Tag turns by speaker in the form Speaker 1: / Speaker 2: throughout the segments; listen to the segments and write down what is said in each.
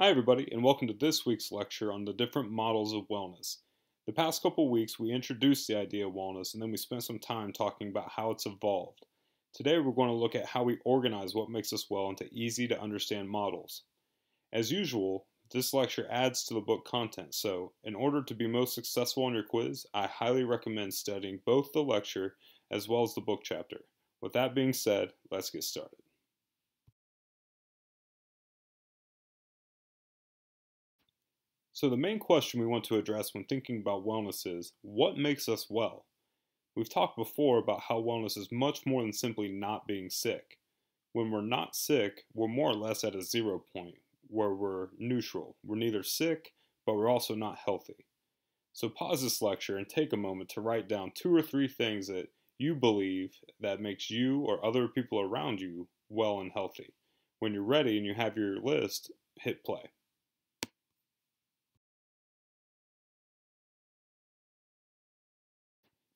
Speaker 1: Hi, everybody, and welcome to this week's lecture on the different models of wellness. The past couple weeks, we introduced the idea of wellness, and then we spent some time talking about how it's evolved. Today, we're going to look at how we organize what makes us well into easy to understand models. As usual, this lecture adds to the book content, so in order to be most successful on your quiz, I highly recommend studying both the lecture as well as the book chapter. With that being said, let's get started. So the main question we want to address when thinking about wellness is, what makes us well? We've talked before about how wellness is much more than simply not being sick. When we're not sick, we're more or less at a 0 point, where we're neutral. We're neither sick, but we're also not healthy. So pause this lecture and take a moment to write down 2 or 3 things that you believe that makes you or other people around you well and healthy. When you're ready and you have your list, hit play.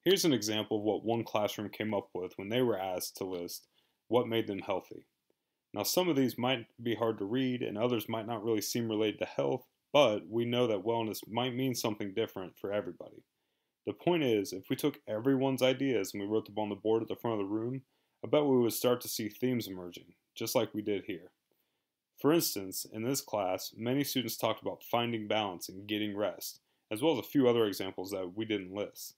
Speaker 1: Here's an example of what one classroom came up with when they were asked to list what made them healthy. Now, some of these might be hard to read and others might not really seem related to health, but we know that wellness might mean something different for everybody. The point is, if we took everyone's ideas and we wrote them on the board at the front of the room, I bet we would start to see themes emerging, just like we did here. For instance, in this class, many students talked about finding balance and getting rest, as well as a few other examples that we didn't list.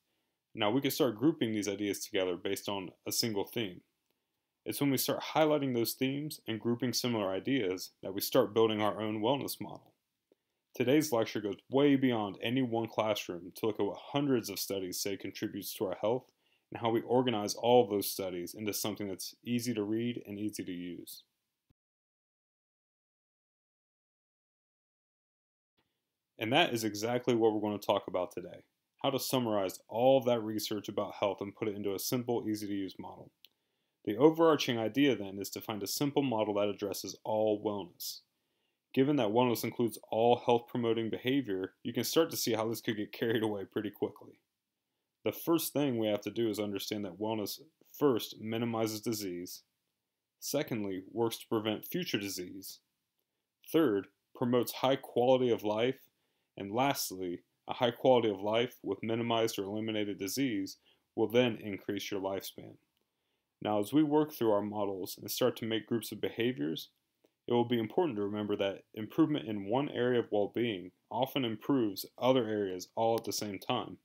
Speaker 1: Now we can start grouping these ideas together based on a single theme. It's when we start highlighting those themes and grouping similar ideas that we start building our own wellness model. Today's lecture goes way beyond any one classroom to look at what hundreds of studies say contributes to our health and how we organize all of those studies into something that's easy to read and easy to use. And that is exactly what we're going to talk about today. How to summarize all of that research about health and put it into a simple, easy to use model. The overarching idea then is to find a simple model that addresses all wellness. Given that wellness includes all health promoting behavior, you can start to see how this could get carried away pretty quickly. The first thing we have to do is understand that wellness first minimizes disease, secondly, works to prevent future disease, third, promotes high quality of life, and lastly, a high quality of life with minimized or eliminated disease will then increase your lifespan. Now, as we work through our models and start to make groups of behaviors, it will be important to remember that improvement in one area of well-being often improves other areas all at the same time.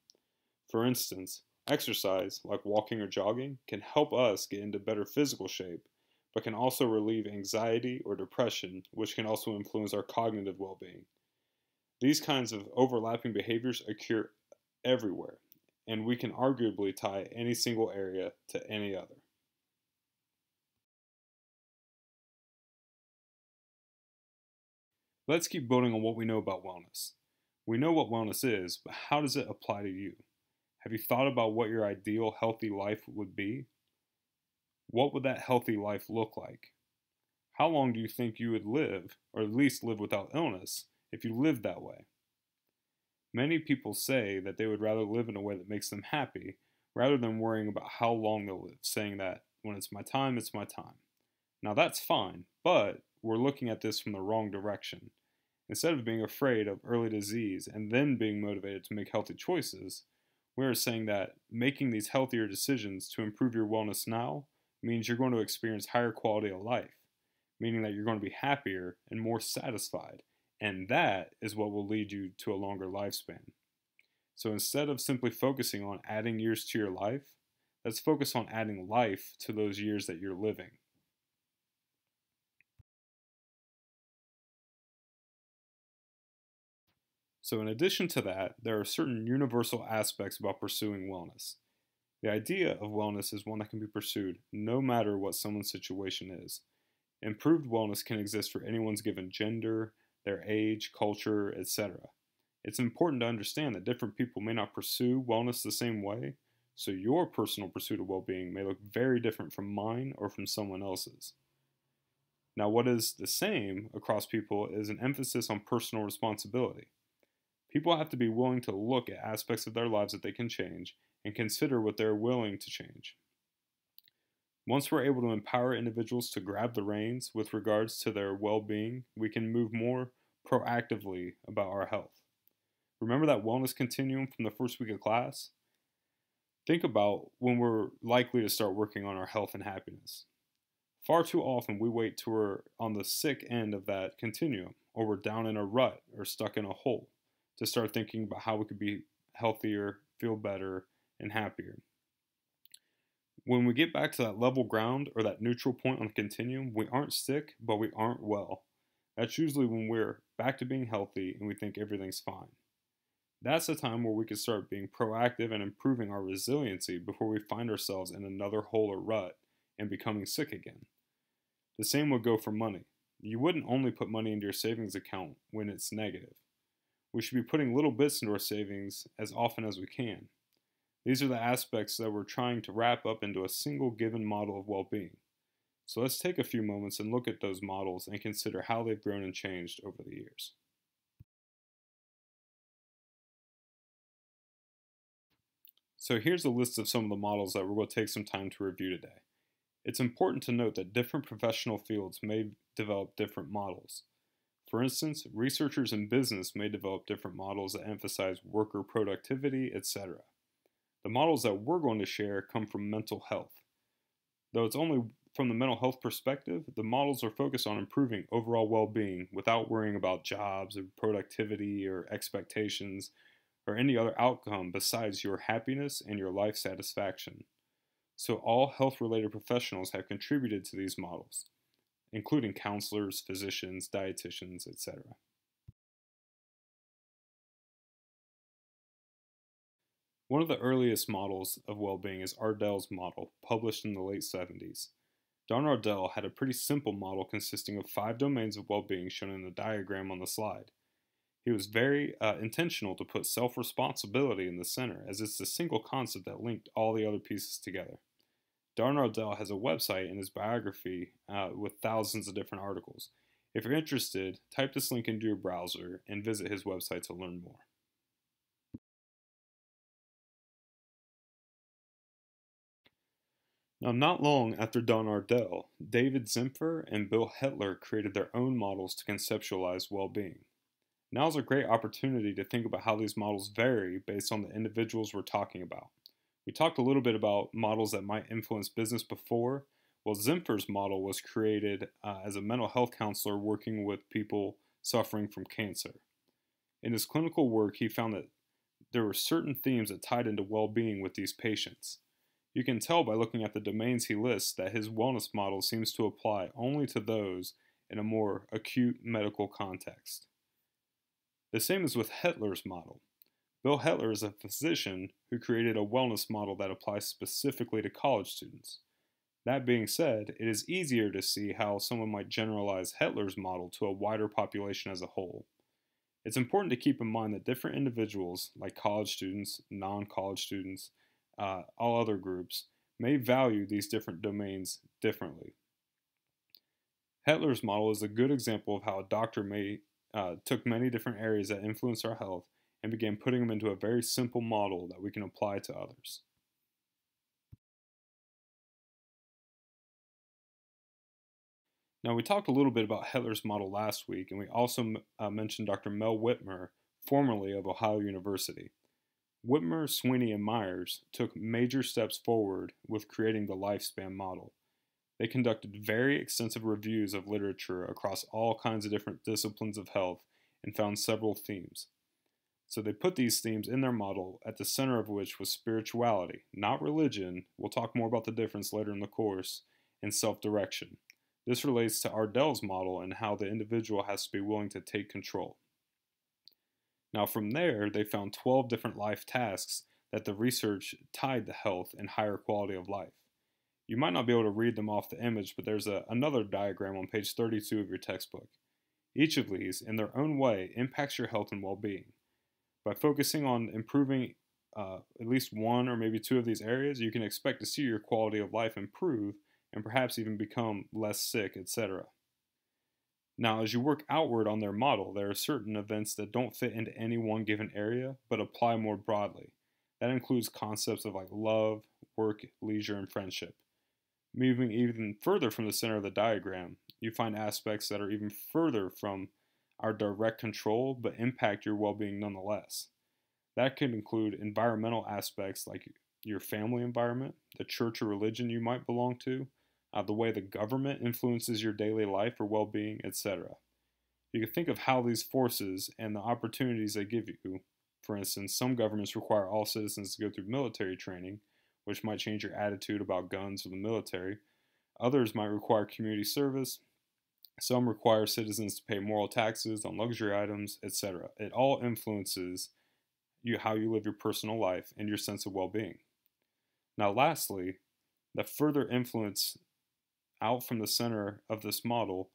Speaker 1: For instance, exercise, like walking or jogging, can help us get into better physical shape, but can also relieve anxiety or depression, which can also influence our cognitive well-being. These kinds of overlapping behaviors occur everywhere, and we can arguably tie any single area to any other. Let's keep building on what we know about wellness. We know what wellness is, but how does it apply to you? Have you thought about what your ideal healthy life would be? What would that healthy life look like? How long do you think you would live, or at least live without illness, if you lived that way? Many people say that they would rather live in a way that makes them happy rather than worrying about how long they'll live, saying that when it's my time, it's my time. Now that's fine, but we're looking at this from the wrong direction. Instead of being afraid of early disease and then being motivated to make healthy choices, we are saying that making these healthier decisions to improve your wellness now means you're going to experience higher quality of life, meaning that you're going to be happier and more satisfied, and that is what will lead you to a longer lifespan. So instead of simply focusing on adding years to your life, let's focus on adding life to those years that you're living. So in addition to that, there are certain universal aspects about pursuing wellness. The idea of wellness is one that can be pursued no matter what someone's situation is. Improved wellness can exist for anyone's given gender, their age, culture, etc. It's important to understand that different people may not pursue wellness the same way, so your personal pursuit of well-being may look very different from mine or from someone else's. Now, what is the same across people is an emphasis on personal responsibility. People have to be willing to look at aspects of their lives that they can change and consider what they're willing to change. Once we're able to empower individuals to grab the reins with regards to their well being, we can move more proactively about our health. Remember that wellness continuum from the first week of class? Think about when we're likely to start working on our health and happiness. Far too often we wait till we're on the sick end of that continuum, or we're down in a rut or stuck in a hole to start thinking about how we could be healthier, feel better, and happier. When we get back to that level ground or that neutral point on the continuum, we aren't sick, but we aren't well. That's usually when we're back to being healthy and we think everything's fine. That's the time where we can start being proactive and improving our resiliency before we find ourselves in another hole or rut and becoming sick again. The same would go for money. You wouldn't only put money into your savings account when it's negative. We should be putting little bits into our savings as often as we can. These are the aspects that we're trying to wrap up into a single given model of well-being. So let's take a few moments and look at those models and consider how they've grown and changed over the years. So here's a list of some of the models that we're going to take some time to review today. It's important to note that different professional fields may develop different models. For instance, researchers in business may develop different models that emphasize worker productivity, etc. The models that we're going to share come from mental health. Though it's only from the mental health perspective, the models are focused on improving overall well-being without worrying about jobs or productivity or expectations or any other outcome besides your happiness and your life satisfaction. So all health-related professionals have contributed to these models, including counselors, physicians, dietitians, etc. One of the earliest models of well-being is Ardell's model, published in the late 70s. Don Ardell had a pretty simple model consisting of 5 domains of well-being shown in the diagram on the slide. He was very intentional to put self-responsibility in the center, as it's the single concept that linked all the other pieces together. Don Ardell has a website in his biography with thousands of different articles. If you're interested, type this link into your browser and visit his website to learn more. Now, not long after Don Ardell, David Zimpfer and Bill Hetler created their own models to conceptualize well-being. Now's a great opportunity to think about how these models vary based on the individuals we're talking about. We talked a little bit about models that might influence business before. Well, Zimpfer's model was created as a mental health counselor working with people suffering from cancer. In his clinical work, he found that there were certain themes that tied into well-being with these patients. You can tell by looking at the domains he lists that his wellness model seems to apply only to those in a more acute medical context. The same is with Hetler's model. Bill Hetler is a physician who created a wellness model that applies specifically to college students. That being said, it is easier to see how someone might generalize Hetler's model to a wider population as a whole. It's important to keep in mind that different individuals, like college students, non-college students, all other groups, may value these different domains differently. Hetler's model is a good example of how a doctor took many different areas that influence our health and began putting them into a very simple model that we can apply to others. Now, we talked a little bit about Hetler's model last week, and we also mentioned Dr. Mel Whitmer, formerly of Ohio University. Whitmer, Sweeney, and Myers took major steps forward with creating the lifespan model. They conducted very extensive reviews of literature across all kinds of different disciplines of health and found several themes. So they put these themes in their model, at the center of which was spirituality, not religion. We'll talk more about the difference later in the course, and self-direction. This relates to Ardell's model and how the individual has to be willing to take control. Now from there, they found 12 different life tasks that the research tied to health and higher quality of life. You might not be able to read them off the image, but there's another diagram on page 32 of your textbook. Each of these, in their own way, impacts your health and well-being. By focusing on improving at least one or maybe 2 of these areas, you can expect to see your quality of life improve and perhaps even become less sick, etc. Now, as you work outward on their model, there are certain events that don't fit into any one given area, but apply more broadly. That includes concepts of like love, work, leisure, and friendship. Moving even further from the center of the diagram, you find aspects that are even further from are direct control but impact your well being nonetheless. That could include environmental aspects like your family environment, the church or religion you might belong to, the way the government influences your daily life or well being, etc. You can think of how these forces and the opportunities they give you. For instance, some governments require all citizens to go through military training, which might change your attitude about guns or the military. Others might require community service. Some require citizens to pay moral taxes on luxury items, etc. It all influences how you live your personal life and your sense of well-being. Now, lastly, the further influence out from the center of this model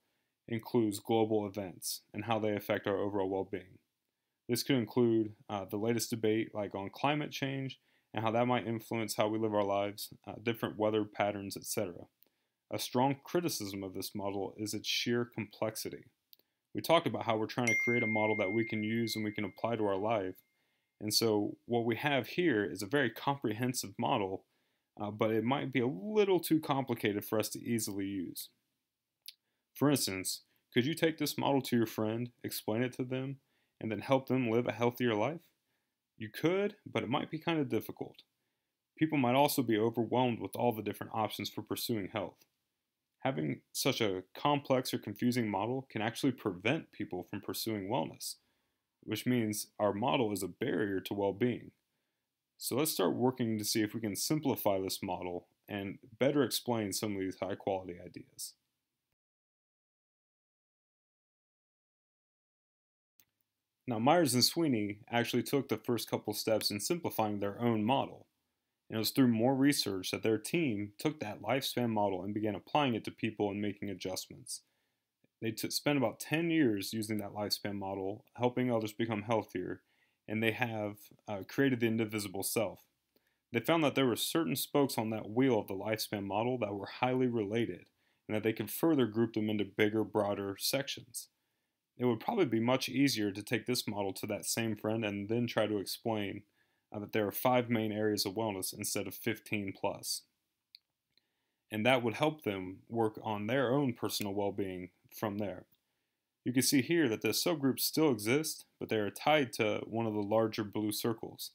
Speaker 1: includes global events and how they affect our overall well-being. This could include the latest debate like on climate change and how that might influence how we live our lives, different weather patterns, etc. A strong criticism of this model is its sheer complexity. We talked about how we're trying to create a model that we can use and we can apply to our life. And so what we have here is a very comprehensive model, but it might be a little too complicated for us to easily use. For instance, could you take this model to your friend, explain it to them, and then help them live a healthier life? You could, but it might be kind of difficult. People might also be overwhelmed with all the different options for pursuing health. Having such a complex or confusing model can actually prevent people from pursuing wellness, which means our model is a barrier to well-being. So let's start working to see if we can simplify this model and better explain some of these high-quality ideas. Now, Myers and Sweeney actually took the first couple steps in simplifying their own model. And it was through more research that their team took that lifespan model and began applying it to people and making adjustments. They spent about 10 years using that lifespan model, helping others become healthier, and they have created the indivisible self. They found that there were certain spokes on that wheel of the lifespan model that were highly related, and that they could further group them into bigger, broader sections. It would probably be much easier to take this model to that same friend and then try to explain that there are 5 main areas of wellness instead of 15 plus. And that would help them work on their own personal well-being from there. You can see here that the subgroups still exist, but they are tied to one of the larger blue circles.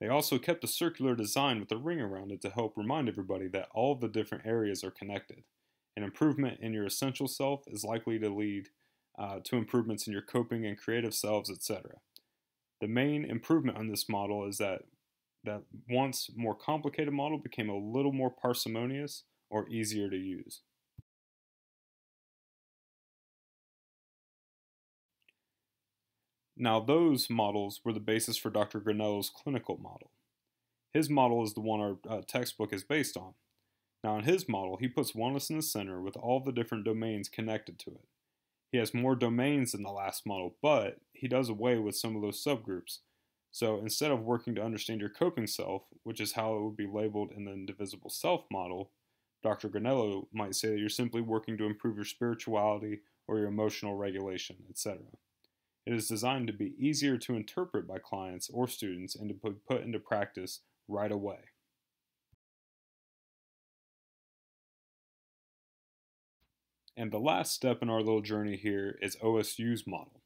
Speaker 1: They also kept a circular design with a ring around it to help remind everybody that all of the different areas are connected. An improvement in your essential self is likely to lead to improvements in your coping and creative selves, etc. The main improvement on this model is that once more complicated model became a little more parsimonious or easier to use. Now those models were the basis for Dr. Granello's clinical model. His model is the one our textbook is based on. Now in his model, he puts wellness in the center with all the different domains connected to it. He has more domains than the last model, but he does away with some of those subgroups. So instead of working to understand your coping self, which is how it would be labeled in the indivisible self model, Dr. Granello might say that you're simply working to improve your spirituality or your emotional regulation, etc. It is designed to be easier to interpret by clients or students and to be put into practice right away. And the last step in our little journey here is OSU's model.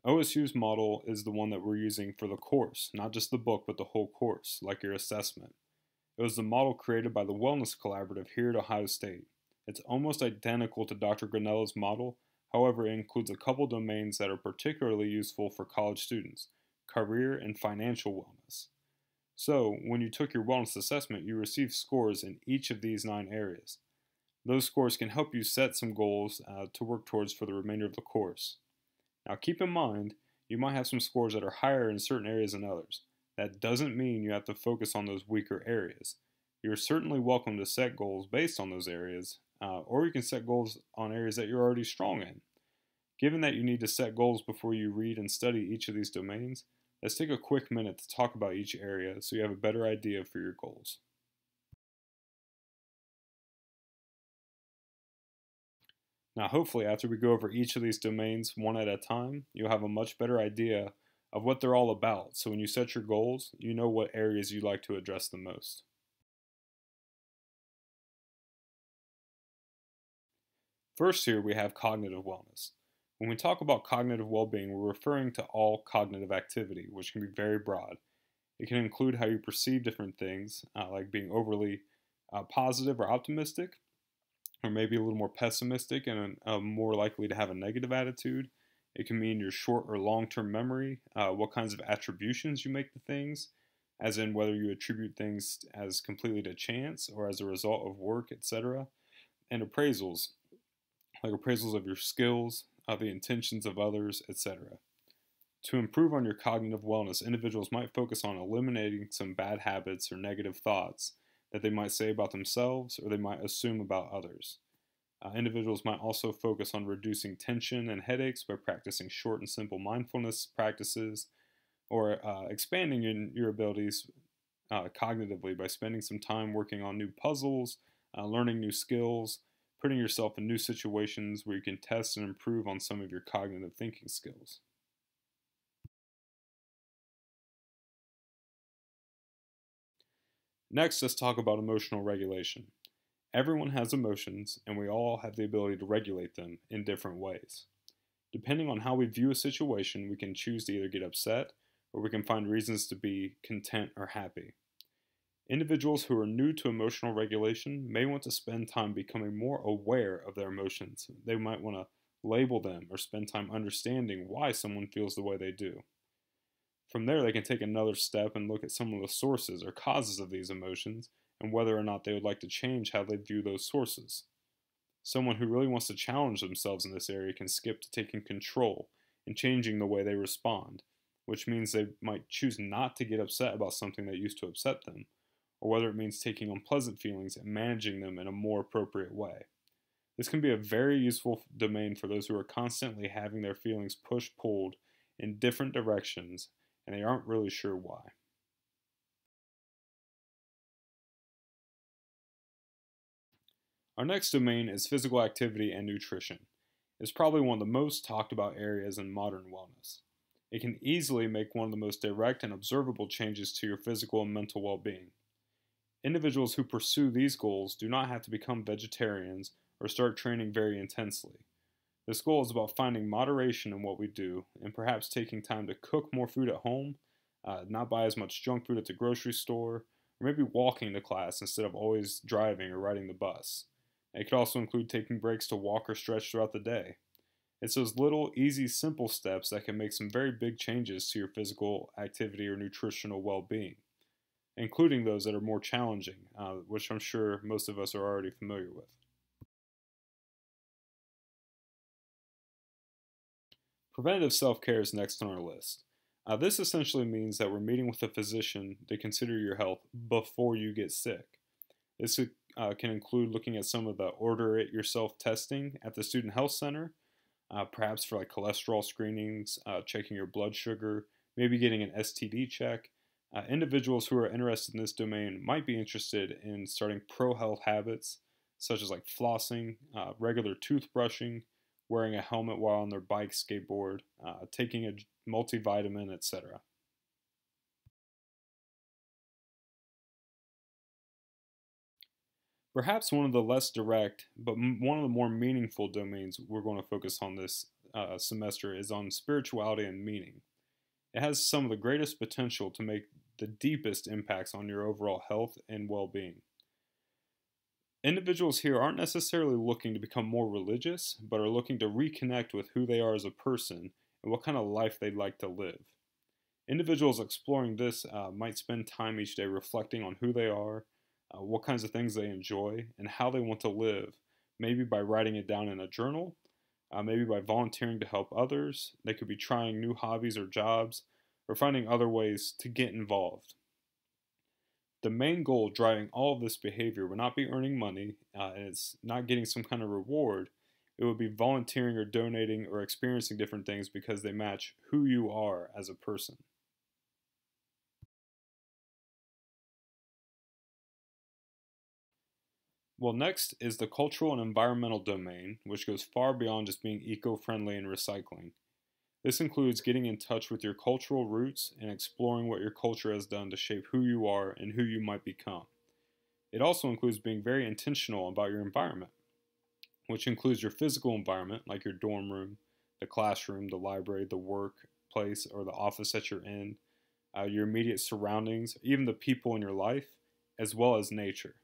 Speaker 1: OSU's model is the one that we're using for the course, not just the book, but the whole course, like your assessment. It was the model created by the Wellness Collaborative here at Ohio State. It's almost identical to Dr. Granello's model, however, it includes a couple domains that are particularly useful for college students: career and financial wellness. So, when you took your wellness assessment, you received scores in each of these 9 areas. Those scores can help you set some goals to work towards for the remainder of the course. Now keep in mind, you might have some scores that are higher in certain areas than others. That doesn't mean you have to focus on those weaker areas. You're certainly welcome to set goals based on those areas, or you can set goals on areas that you're already strong in. Given that you need to set goals before you read and study each of these domains, let's take a quick minute to talk about each area so you have a better idea for your goals. Now, hopefully, after we go over each of these domains one at a time, you'll have a much better idea of what they're all about. So when you set your goals, you know what areas you'd like to address the most. First here, we have cognitive wellness. When we talk about cognitive well being, we're referring to all cognitive activity, which can be very broad. It can include how you perceive different things, like being overly positive or optimistic, or maybe a little more pessimistic and more likely to have a negative attitude. It can mean your short or long term memory, what kinds of attributions you make to things, as in whether you attribute things as completely to chance or as a result of work, etc. And appraisals, like appraisals of your skills, of the intentions of others, etc. To improve on your cognitive wellness, individuals might focus on eliminating some bad habits or negative thoughts that they might say about themselves or they might assume about others. Individuals might also focus on reducing tension and headaches by practicing short and simple mindfulness practices or expanding your abilities cognitively by spending some time working on new puzzles, learning new skills, putting yourself in new situations where you can test and improve on some of your cognitive thinking skills. Next, let's talk about emotional regulation. Everyone has emotions, and we all have the ability to regulate them in different ways. Depending on how we view a situation, we can choose to either get upset or we can find reasons to be content or happy. Individuals who are new to emotional regulation may want to spend time becoming more aware of their emotions. They might want to label them or spend time understanding why someone feels the way they do. From there, they can take another step and look at some of the sources or causes of these emotions and whether or not they would like to change how they view those sources. Someone who really wants to challenge themselves in this area can skip to taking control and changing the way they respond, which means they might choose not to get upset about something that used to upset them, or whether it means taking unpleasant feelings and managing them in a more appropriate way. This can be a very useful domain for those who are constantly having their feelings pulled in different directions and they aren't really sure why. Our next domain is physical activity and nutrition. It's probably one of the most talked about areas in modern wellness. It can easily make one of the most direct and observable changes to your physical and mental well being. Individuals who pursue these goals do not have to become vegetarians or start training very intensely. This goal is about finding moderation in what we do and perhaps taking time to cook more food at home, not buy as much junk food at the grocery store, or maybe walking to class instead of always driving or riding the bus. It could also include taking breaks to walk or stretch throughout the day. It's those little, easy, simple steps that can make some very big changes to your physical activity or nutritional well being, including those that are more challenging, which I'm sure most of us are already familiar with. Preventative self care is next on our list. This essentially means that we're meeting with a physician to consider your health before you get sick. This can include looking at some of the order it yourself testing at the student health center, perhaps for like cholesterol screenings, checking your blood sugar, maybe getting an STD check. Individuals who are interested in this domain might be interested in starting pro health habits such as like flossing, regular toothbrushing, wearing a helmet while on their bike, skateboard, taking a multivitamin, etc. Perhaps one of the less direct, but one of the more meaningful domains we're going to focus on this semester is on spirituality and meaning. It has some of the greatest potential to make the deepest impacts on your overall health and well being. Individuals here aren't necessarily looking to become more religious, but are looking to reconnect with who they are as a person and what kind of life they'd like to live. Individuals exploring this might spend time each day reflecting on who they are, what kinds of things they enjoy, and how they want to live, maybe by writing it down in a journal, maybe by volunteering to help others. They could be trying new hobbies or jobs, or finding other ways to get involved. The main goal driving all of this behavior would not be earning money, and it's not getting some kind of reward. It would be volunteering or donating or experiencing different things because they match who you are as a person. Well, next is the cultural and environmental domain, which goes far beyond just being eco friendly and recycling. This includes getting in touch with your cultural roots and exploring what your culture has done to shape who you are and who you might become. It also includes being very intentional about your environment, which includes your physical environment, like your dorm room, the classroom, the library, the workplace, or the office that you're in, your immediate surroundings, even the people in your life, as well as nature.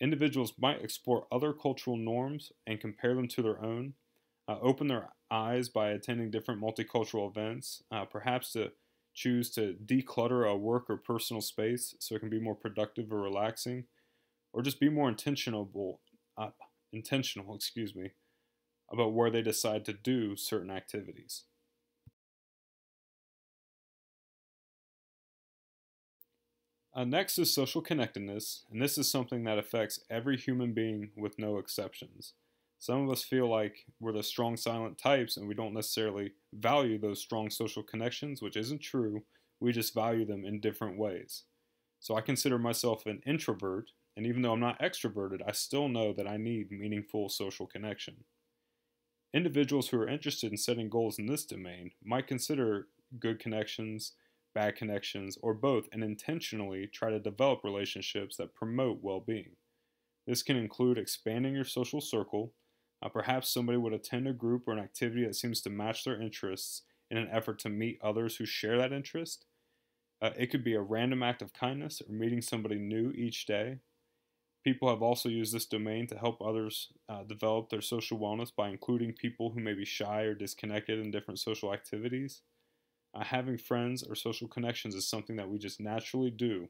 Speaker 1: Individuals might explore other cultural norms and compare them to their own, open their eyes by attending different multicultural events, perhaps to choose to declutter a work or personal space so it can be more productive or relaxing, or just be more intentional, about where they decide to do certain activities. Next is social connectedness, and this is something that affects every human being with no exceptions. Some of us feel like we're the strong silent types and we don't necessarily value those strong social connections, which isn't true. We just value them in different ways. So I consider myself an introvert, and even though I'm not extroverted, I still know that I need meaningful social connection. Individuals who are interested in setting goals in this domain might consider good connections, bad connections, or both, and intentionally try to develop relationships that promote well being. This can include expanding your social circle. Perhaps somebody would attend a group or an activity that seems to match their interests in an effort to meet others who share that interest. It could be a random act of kindness or meeting somebody new each day. People have also used this domain to help others develop their social wellness by including people who may be shy or disconnected in different social activities. Having friends or social connections is something that we just naturally do.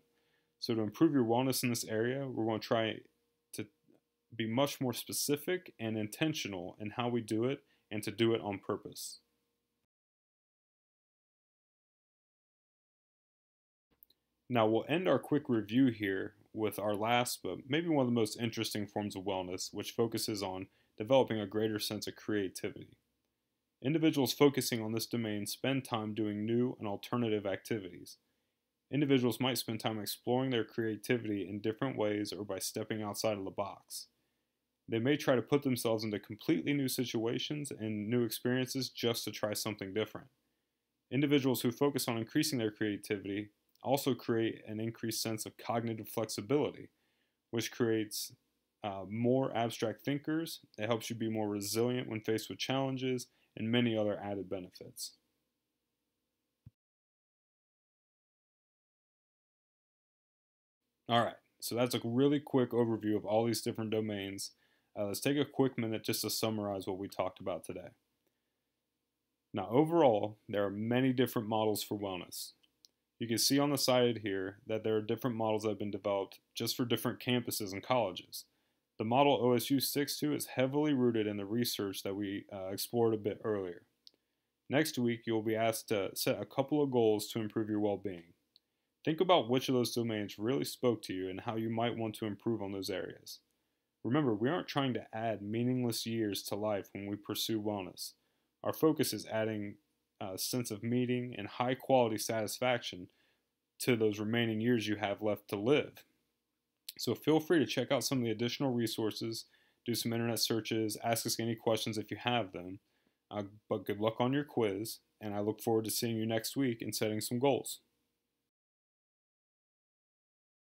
Speaker 1: So, to improve your wellness in this area, we're going to try to be much more specific and intentional in how we do it and to do it on purpose. Now, we'll end our quick review here with our last, but maybe one of the most interesting forms of wellness, which focuses on developing a greater sense of creativity. Individuals focusing on this domain spend time doing new and alternative activities. Individuals might spend time exploring their creativity in different ways or by stepping outside of the box. They may try to put themselves into completely new situations and new experiences just to try something different. Individuals who focus on increasing their creativity also create an increased sense of cognitive flexibility, which creates more abstract thinkers. It helps you be more resilient when faced with challenges and many other added benefits. All right, so that's a really quick overview of all these different domains. Let's take a quick minute just to summarize what we talked about today. Now, overall, there are many different models for wellness. You can see on the side here that there are different models that have been developed just for different campuses and colleges. The model OSU sticks to is heavily rooted in the research that we explored a bit earlier. Next week, you'll be asked to set a couple of goals to improve your well-being. Think about which of those domains really spoke to you and how you might want to improve on those areas. Remember, we aren't trying to add meaningless years to life when we pursue wellness. Our focus is adding a sense of meaning and high quality satisfaction to those remaining years you have left to live. So feel free to check out some of the additional resources, do some internet searches, ask us any questions if you have them. But good luck on your quiz, and I look forward to seeing you next week and setting some goals.